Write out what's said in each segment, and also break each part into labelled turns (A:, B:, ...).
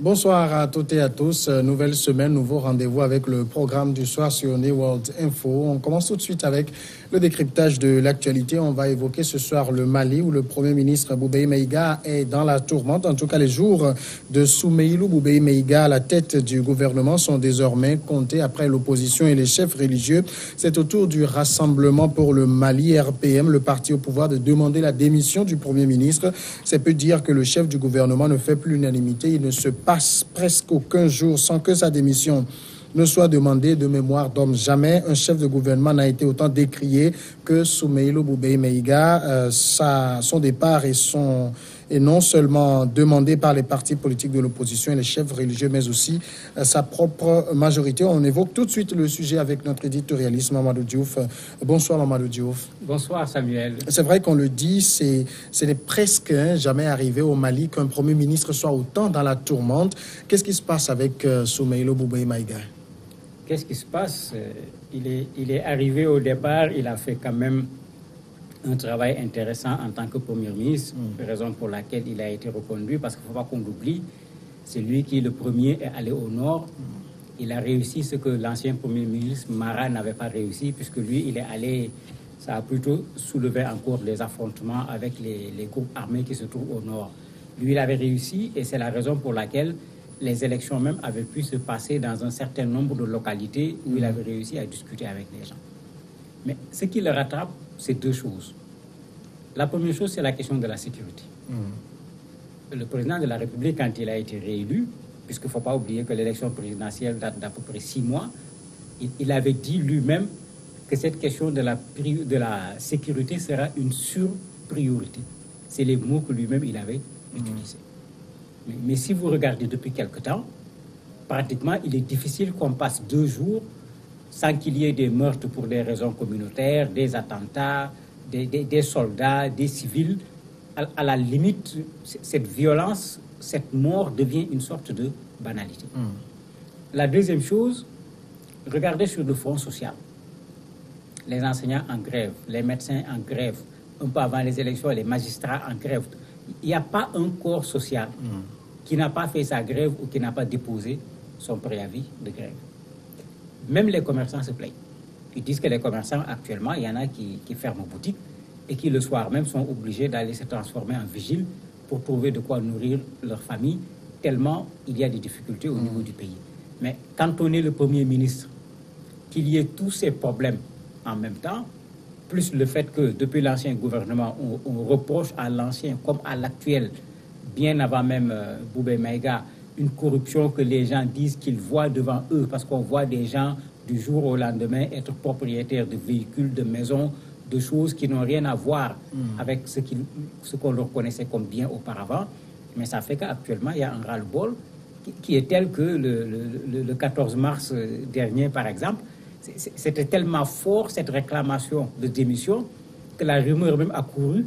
A: Bonsoir à toutes et à tous. Nouvelle semaine, nouveau rendez-vous avec le programme du soir sur New World Info. On commence tout de suite avec le décryptage de l'actualité. On va évoquer ce soir le Mali où le Premier ministre Boubèye Maïga est dans la tourmente. En tout cas, les jours de Soumeïlou Boubèye Maïga à la tête du gouvernement sont désormais comptés après l'opposition et les chefs religieux. C'est au tour du Rassemblement pour le Mali, RPM, le parti au pouvoir, de demander la démission du Premier ministre. C'est peu dire que le chef du gouvernement ne fait plus l'unanimité. Il ne se passe presque aucun jour sans que sa démission ne soit demandée. De mémoire d'homme, jamais un chef de gouvernement n'a été autant décrié que Soumeïlou Boubèye Maïga. Son départ est non seulement demandé par les partis politiques de l'opposition et les chefs religieux, mais aussi sa propre majorité. On évoque tout de suite le sujet avec notre éditorialiste Mamadou Diouf. Bonsoir Mamadou Diouf.
B: Bonsoir Samuel.
A: C'est vrai qu'on le dit, ce n'est presque jamais arrivé au Mali qu'un Premier ministre soit autant dans la tourmente. Qu'est-ce qui se passe avec Soumeïlou Boubèye Maïga?
B: Qu'est-ce qui se passe? Il est arrivé au départ, il a fait quand même un travail intéressant en tant que Premier ministre, raison pour laquelle il a été reconduit, parce qu'il ne faut pas qu'on l'oublie, c'est lui qui, le premier, est allé au nord. Il a réussi ce que l'ancien Premier ministre Mara n'avait pas réussi, puisque lui, il est allé, ça a plutôt soulevé encore des affrontements avec les groupes armés qui se trouvent au nord. Lui, il avait réussi, et c'est la raison pour laquelle les élections même avaient pu se passer dans un certain nombre de localités où il avait réussi à discuter avec les gens. Mais ce qui le rattrape, c'est deux choses. La première chose, c'est la question de la sécurité. Le président de la République, quand il a été réélu, puisqu'il ne faut pas oublier que l'élection présidentielle date d'à peu près 6 mois, il avait dit lui-même que cette question de la sécurité sera une surpriorité. C'est les mots que lui-même il avait utilisés. Mais si vous regardez depuis quelque temps, pratiquement, il est difficile qu'on passe 2 jours sans qu'il y ait des meurtres pour des raisons communautaires, des attentats, des soldats, des civils. À la limite, cette violence, cette mort devient une sorte de banalité. La deuxième chose, regardez sur le front social. Les enseignants en grève, les médecins en grève, un peu avant les élections, les magistrats en grève. Il n'y a pas un corps social qui n'a pas fait sa grève ou qui n'a pas déposé son préavis de grève. Même les commerçants se plaignent. Ils disent que les commerçants, actuellement, il y en a qui ferment boutique et qui, le soir même, sont obligés d'aller se transformer en vigile pour trouver de quoi nourrir leur famille, tellement il y a des difficultés au niveau du pays. Mais quand on est le Premier ministre, qu'il y ait tous ces problèmes en même temps, plus le fait que, depuis l'ancien gouvernement, on reproche à l'ancien comme à l'actuel, bien avant même Boubèye Maïga, une corruption que les gens disent qu'ils voient devant eux, parce qu'on voit des gens du jour au lendemain être propriétaires de véhicules, de maisons, de choses qui n'ont rien à voir avec ce qu'on leur connaissait comme bien auparavant. Mais ça fait qu'actuellement, il y a un ras-le-bol qui est tel que le 14 mars dernier, par exemple, c'était tellement fort, cette réclamation de démission, que la rumeur même a couru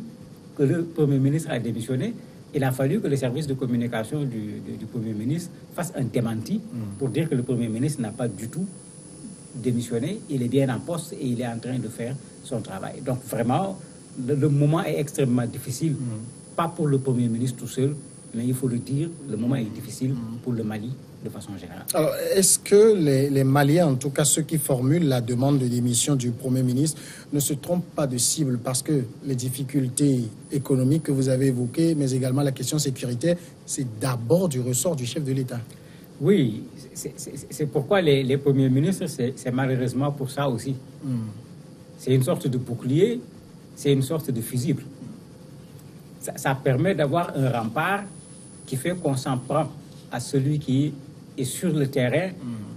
B: que le Premier ministre a démissionné. Il a fallu que le service de communication du Premier ministre fasse un démenti pour dire que le Premier ministre n'a pas du tout démissionné. Il est bien en poste et il est en train de faire son travail. Donc vraiment, le moment est extrêmement difficile, pas pour le Premier ministre tout seul, mais il faut le dire, le moment est difficile pour le Mali de façon générale.
A: Alors, est-ce que les Maliens, en tout cas ceux qui formulent la demande de démission du Premier ministre, ne se trompent pas de cible? Parce que les difficultés économiques que vous avez évoquées, mais également la question sécuritaire, c'est d'abord du ressort du chef de l'État.
B: Oui, c'est pourquoi les premiers ministres, c'est malheureusement pour ça aussi. C'est une sorte de bouclier, c'est une sorte de fusible. Ça permet d'avoir un rempart qui fait qu'on s'en prend à celui qui est sur le terrain.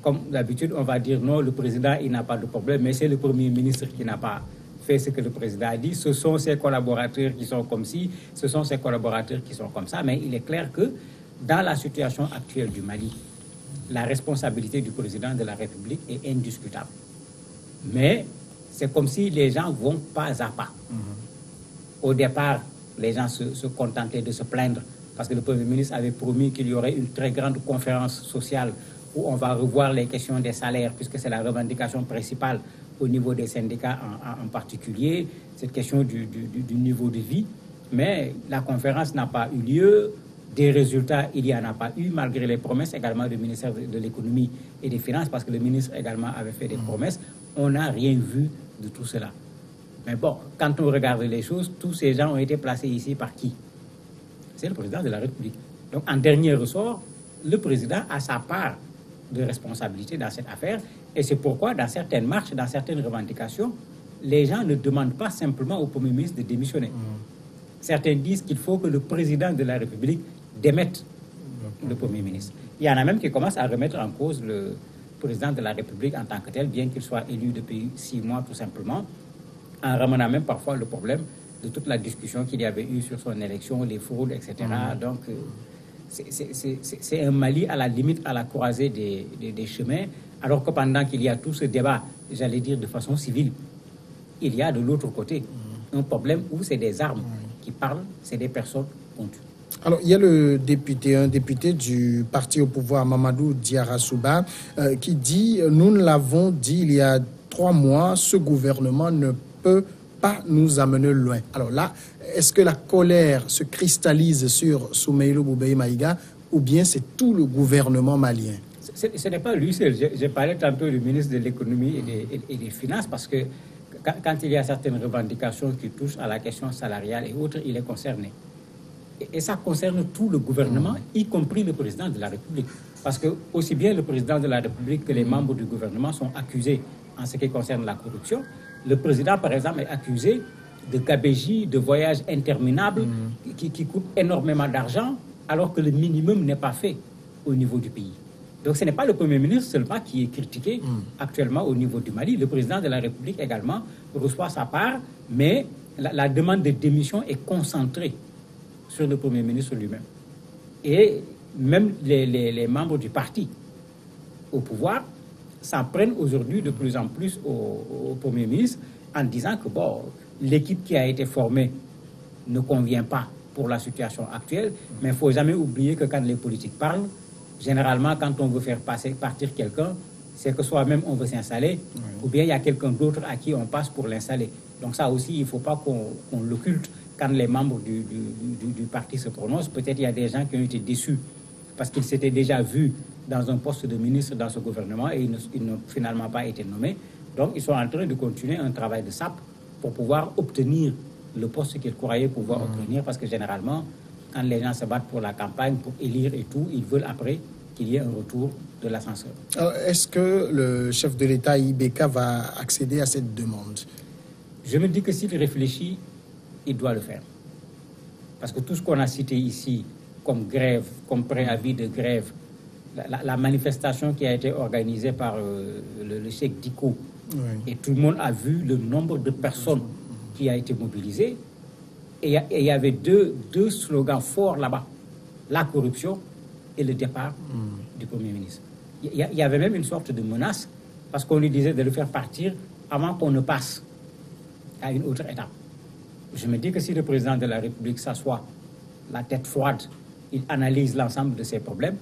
B: Comme d'habitude, on va dire non, le président, il n'a pas de problème, mais c'est le Premier ministre qui n'a pas fait ce que le président a dit. Ce sont ses collaborateurs qui sont comme ci, ce sont ses collaborateurs qui sont comme ça. Mais il est clair que dans la situation actuelle du Mali, la responsabilité du président de la République est indiscutable. Mais c'est comme si les gens vont pas à pas. Au départ, les gens se contentaient de se plaindre parce que le Premier ministre avait promis qu'il y aurait une très grande conférence sociale où on va revoir les questions des salaires, puisque c'est la revendication principale au niveau des syndicats en particulier, cette question du niveau de vie. Mais la conférence n'a pas eu lieu. Des résultats, il n'y en a pas eu, malgré les promesses également du ministère de l'Économie et des Finances, parce que le ministre également avait fait des promesses. On n'a rien vu de tout cela. Mais bon, quand on regarde les choses, tous ces gens ont été placés ici par qui? C'est le président de la République. Donc, en dernier ressort, le président a sa part de responsabilité dans cette affaire. Et c'est pourquoi, dans certaines marches, dans certaines revendications, les gens ne demandent pas simplement au Premier ministre de démissionner. Certains disent qu'il faut que le président de la République démette le Premier ministre. Il y en a même qui commencent à remettre en cause le président de la République en tant que tel, bien qu'il soit élu depuis 6 mois tout simplement, en ramenant même parfois le problème de toute la discussion qu'il y avait eu sur son élection, les fraudes, etc. Donc, c'est un Mali à la limite, à la croisée des chemins, alors que pendant qu'il y a tout ce débat, j'allais dire de façon civile, il y a de l'autre côté un problème où c'est des armes qui parlent, c'est des personnes qu'on tue.
A: Alors, il y a un député du parti au pouvoir, Mamadou Diarra-Souba, qui dit « Nous l'avons dit il y a 3 mois, ce gouvernement ne peut pas nous amener loin. » Alors là, est-ce que la colère se cristallise sur Soumeïlou Boubèye Maïga ou bien c'est tout le gouvernement malien?
B: Ce n'est pas lui seul. J'ai parlé tantôt du ministre de l'Économie et des Finances parce que quand il y a certaines revendications qui touchent à la question salariale et autres, il est concerné. Et ça concerne tout le gouvernement, y compris le président de la République. Parce que aussi bien le président de la République que les membres du gouvernement sont accusés en ce qui concerne la corruption. Le président, par exemple, est accusé de gabegie, de voyages interminables qui coûtent énormément d'argent, alors que le minimum n'est pas fait au niveau du pays. Donc ce n'est pas le Premier ministre seulement qui est critiqué actuellement au niveau du Mali. Le président de la République également reçoit sa part, mais la demande de démission est concentrée sur le Premier ministre lui-même. Et même les membres du parti au pouvoir s'en prennent aujourd'hui de plus en plus au Premier ministre en disant que bon, l'équipe qui a été formée ne convient pas pour la situation actuelle, mais il ne faut jamais oublier que quand les politiques parlent, généralement, quand on veut faire partir quelqu'un, c'est que soi-même on veut s'installer, ou bien il y a quelqu'un d'autre à qui on passe pour l'installer. Donc ça aussi, il ne faut pas qu'on l'occulte quand les membres du parti se prononcent. Peut-être il y a des gens qui ont été déçus parce qu'ils s'étaient déjà vus dans un poste de ministre dans ce gouvernement et ils n'ont finalement pas été nommés. Donc ils sont en train de continuer un travail de sape pour pouvoir obtenir le poste qu'ils croyaient pouvoir obtenir, parce que généralement, quand les gens se battent pour la campagne, pour élire et tout, ils veulent après qu'il y ait un retour de l'ascenseur.
A: Alors, est-ce que le chef de l'État, IBK, va accéder à cette demande?
B: Je me dis que s'il réfléchit, il doit le faire. Parce que tout ce qu'on a cité ici, comme grève, comme préavis de grève, la manifestation qui a été organisée par le Cheikh Diko, et tout le monde a vu le nombre de personnes qui a été mobilisé. Et il y avait deux slogans forts là-bas, la corruption et le départ du Premier ministre. Il y avait même une sorte de menace, parce qu'on lui disait de le faire partir avant qu'on ne passe à une autre étape. Je me dis que si le président de la République s'assoit, la tête froide, il analyse l'ensemble de ces problèmes,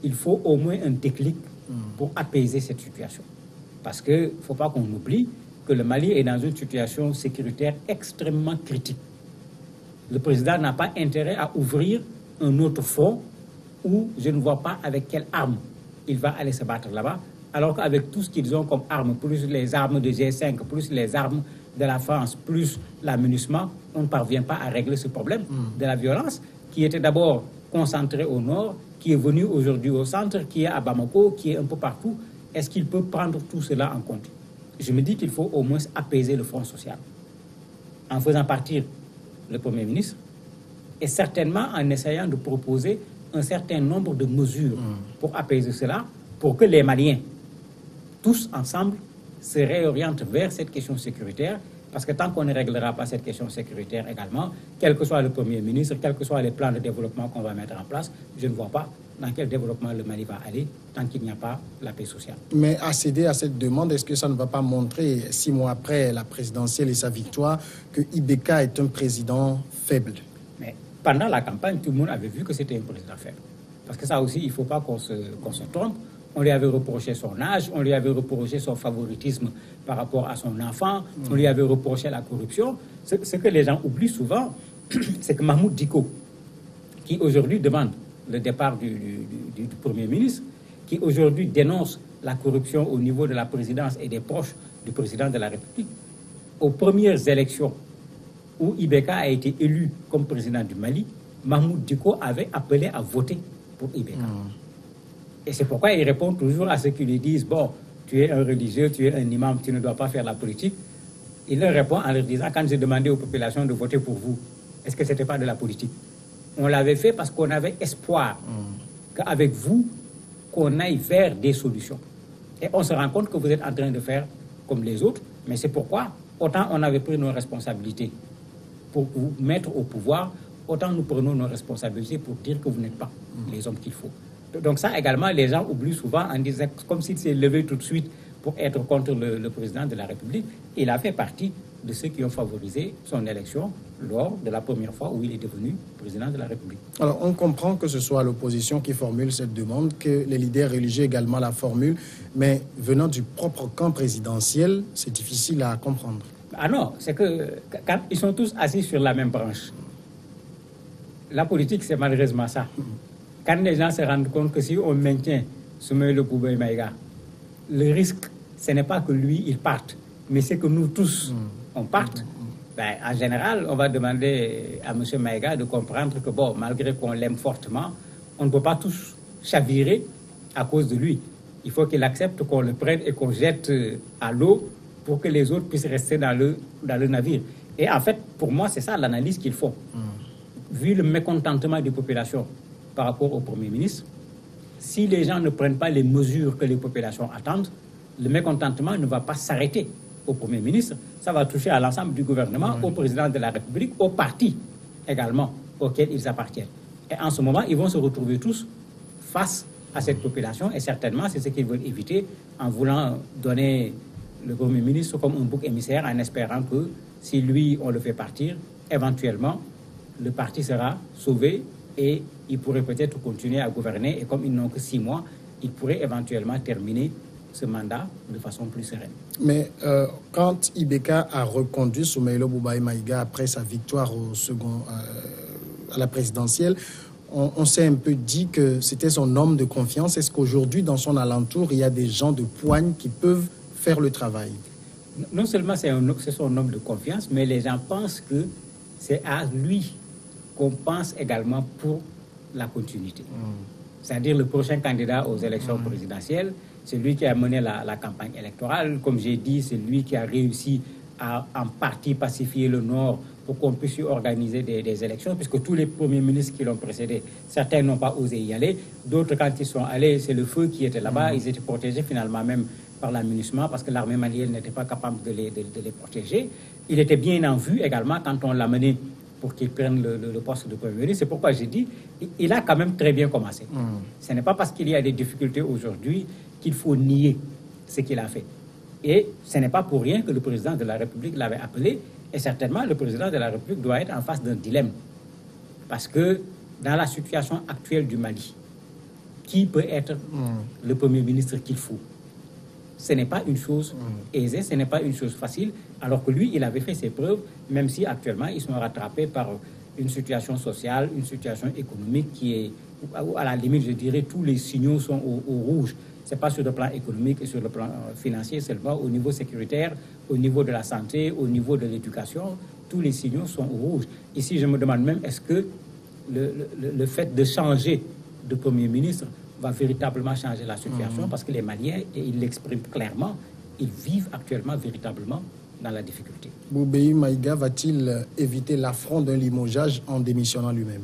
B: il faut au moins un déclic pour apaiser cette situation. Parce qu'il ne faut pas qu'on oublie que le Mali est dans une situation sécuritaire extrêmement critique. Le président n'a pas intérêt à ouvrir un autre front où je ne vois pas avec quelle arme il va aller se battre là-bas, alors qu'avec tout ce qu'ils ont comme armes, plus les armes de G5, plus les armes de la France, plus l'amunissement, on ne parvient pas à régler ce problème de la violence qui était d'abord concentré au nord, qui est venu aujourd'hui au centre, qui est à Bamako, qui est un peu partout. Est-ce qu'il peut prendre tout cela en compte? Je me dis qu'il faut au moins apaiser le front social en faisant partir le Premier ministre et certainement en essayant de proposer un certain nombre de mesures pour apaiser cela, pour que les Maliens, tous ensemble, se réorientent vers cette question sécuritaire, parce que tant qu'on ne réglera pas cette question sécuritaire également, quel que soit le Premier ministre, quels que soient les plans de développement qu'on va mettre en place, je ne vois pas dans quel développement le Mali va aller tant qu'il n'y a pas la paix sociale.
A: Mais accéder à cette demande, est-ce que ça ne va pas montrer, 6 mois après la présidentielle et sa victoire, que IBK est un président faible?
B: Mais pendant la campagne, tout le monde avait vu que c'était un président faible. Parce que ça aussi, il ne faut pas qu'on se trompe. On lui avait reproché son âge, on lui avait reproché son favoritisme par rapport à son enfant, on lui avait reproché la corruption. Ce que les gens oublient souvent, c'est que Mahmoud Diko, qui qui aujourd'hui demande le départ du Premier ministre, qui aujourd'hui dénonce la corruption au niveau de la présidence et des proches du président de la République. Aux premières élections où Ibeka a été élu comme président du Mali, Mahmoud Dicko avait appelé à voter pour Ibeka. Et c'est pourquoi il répond toujours à ceux qui lui disent « Bon, tu es un religieux, tu es un imam, tu ne dois pas faire la politique ». Il leur répond en leur disant « Quand j'ai demandé aux populations de voter pour vous, est-ce que ce n'était pas de la politique ?» On l'avait fait parce qu'on avait espoir qu'avec vous, qu'on aille vers des solutions. Et on se rend compte que vous êtes en train de faire comme les autres, mais c'est pourquoi, autant on avait pris nos responsabilités pour vous mettre au pouvoir, autant nous prenons nos responsabilités pour dire que vous n'êtes pas les hommes qu'il faut. Donc ça également, les gens oublient souvent en disant, comme s'il s'est levé tout de suite pour être contre le président de la République. Il a fait partie de ceux qui ont favorisé son élection lors de la première fois où il est devenu président de la République.
A: Alors, on comprend que ce soit l'opposition qui formule cette demande, que les leaders religieux également la formulent, mais venant du propre camp présidentiel, c'est difficile à comprendre.
B: Ah non, c'est que quand ils sont tous assis sur la même branche. La politique, c'est malheureusement ça. Quand les gens se rendent compte que si on maintient Soumaïla Boubaye Maïga, le risque, ce n'est pas que lui, il parte, mais c'est que nous tous, on parte. Ben, en général, on va demander à M. Maïga de comprendre que, bon, malgré qu'on l'aime fortement, on ne peut pas tous chavirer à cause de lui. Il faut qu'il accepte qu'on le prenne et qu'on jette à l'eau pour que les autres puissent rester dans le navire. Et en fait, pour moi, c'est ça l'analyse qu'il faut. Vu le mécontentement des populations par rapport au Premier ministre, si les gens ne prennent pas les mesures que les populations attendent, le mécontentement ne va pas s'arrêter au Premier ministre, ça va toucher à l'ensemble du gouvernement, au président de la République, aux partis également auxquels ils appartiennent. Et en ce moment, ils vont se retrouver tous face à cette population et certainement, c'est ce qu'ils veulent éviter en voulant donner le Premier ministre comme un bouc émissaire en espérant que si lui, on le fait partir, éventuellement, le parti sera sauvé et il pourrait peut-être continuer à gouverner et comme ils n'ont que 6 mois, il pourrait éventuellement terminer ce mandat de façon plus sereine.
A: Mais quand Ibeka a reconduit Soumaïla Boubaye Maïga après sa victoire à la présidentielle, on s'est un peu dit que c'était son homme de confiance. Est-ce qu'aujourd'hui, dans son alentour, il y a des gens de poigne qui peuvent faire le travail?
B: Non seulement c'est son homme de confiance, mais les gens pensent que c'est à lui qu'on pense également pour la continuité. C'est-à-dire le prochain candidat aux élections présidentielles, c'est lui qui a mené la campagne électorale. Comme j'ai dit, c'est lui qui a réussi à en partie pacifier le Nord pour qu'on puisse y organiser des élections, puisque tous les premiers ministres qui l'ont précédé, certains n'ont pas osé y aller. D'autres, quand ils sont allés, c'est le feu qui était là-bas. Ils étaient protégés finalement même par l'amunissement parce que l'armée malienne n'était pas capable de les protéger. Il était bien en vue également quand on l'a mené pour qu'il prenne le poste de Premier ministre. C'est pourquoi j'ai dit, il a quand même très bien commencé. Ce n'est pas parce qu'il y a des difficultés aujourd'hui qu'il faut nier ce qu'il a fait. Et ce n'est pas pour rien que le président de la République l'avait appelé. Et certainement, le président de la République doit être en face d'un dilemme. Parce que dans la situation actuelle du Mali, qui peut être le Premier ministre qu'il faut? Ce n'est pas une chose aisée, ce n'est pas une chose facile, alors que lui, il avait fait ses preuves, même si actuellement, ils sont rattrapés par une situation sociale, une situation économique qui est, à la limite, je dirais, tous les signaux sont au rouge. Ce n'est pas sur le plan économique et sur le plan financier seulement, au niveau sécuritaire, au niveau de la santé, au niveau de l'éducation, tous les signaux sont au rouge. Ici, je me demande même, est-ce que le fait de changer de Premier ministre va véritablement changer la situation, parce que les Maliens, et ils l'expriment clairement, ils vivent actuellement véritablement dans la difficulté.
A: Boubaye Maïga va-t-il éviter l'affront d'un limogeage en démissionnant lui-même?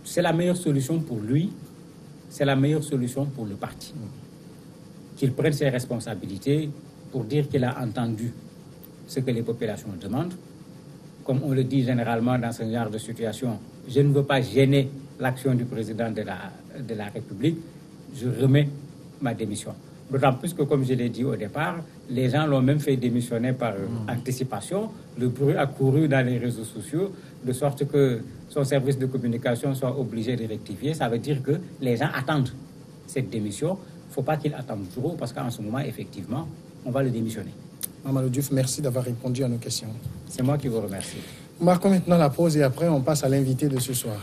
B: C'est la meilleure solution pour lui, c'est la meilleure solution pour le parti. Qu'il prenne ses responsabilités pour dire qu'il a entendu ce que les populations demandent. Comme on le dit généralement dans ce genre de situation, je ne veux pas gêner l'action du président de la République, je remets ma démission. D'autant plus que, comme je l'ai dit au départ, les gens l'ont même fait démissionner par anticipation. Le bruit a couru dans les réseaux sociaux, de sorte que son service de communication soit obligé de rectifier. Ça veut dire que les gens attendent cette démission. Il ne faut pas qu'ils attendent trop, parce qu'en ce moment, effectivement, on va le démissionner.
A: Mamadou Diouf, merci d'avoir répondu à nos questions.
B: C'est moi qui vous remercie.
A: Marquons maintenant la pause et après, on passe à l'invité de ce soir.